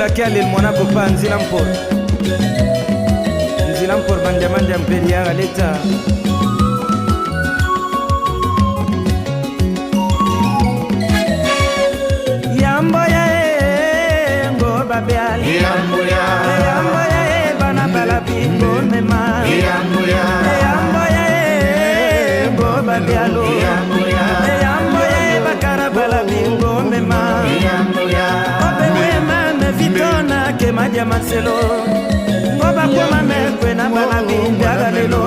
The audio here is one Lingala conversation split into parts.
la kialil mwana kopa nzila mpor manja mpeli ya galeta yambo ya ngo babeali yambo ya bana bala bingo mema yambo ya ngo babealo yambo ya bakara bala bingo mema vitona ke madia maselo ngoba koma mekwe na bana binda galelo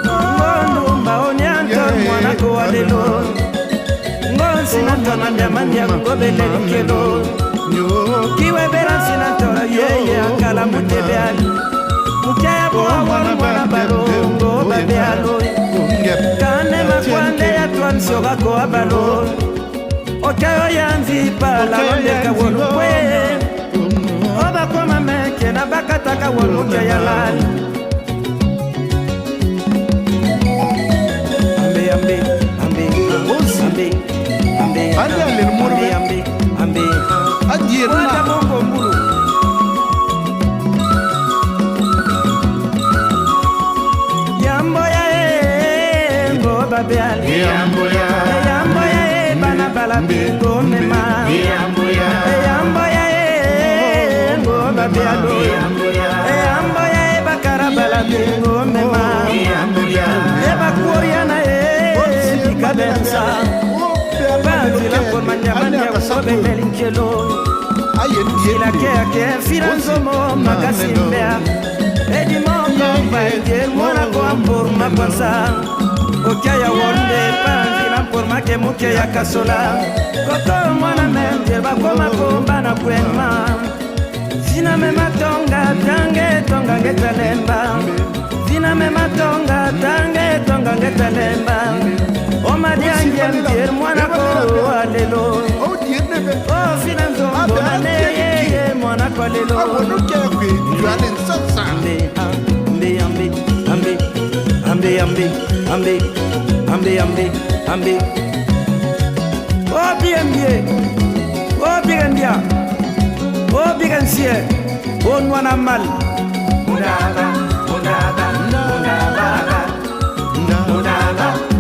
ngondo mbaonyanto mwana ko walelo ngonsi na tona ndiamandia ngobele likelo kiwe bera sina tora yeye akala mutebeali mukaya bo mwana balo ngoba bealo kane makwande ya twansoga ko abalo okayo yanzi pala ondeka wolukwe oba koma meke na bakataka woluke yalali wata bongo mbulu yambo ya ngo babeali yambo ya bana bala bingo mema yambo ya ngo babealo yambo ya bakara bala bingo mema bakuria na dikabenza banzi la kwa manja kusobe melinkelo sila ke firanzomo makasimbea edi mongo bae mwana kwa mpur makwansa okaya wonde panzi la mpur make muke ya kasola koto mwana mende bakoma komba na kwenma zina mema tonga tonga ngetalemba zina mema tonga tonga ngetalemba omadiange mpier mwana ko alelo oh finanzombo neye mwana ko alelo ambe oh biensie oh nwana mal Mudaba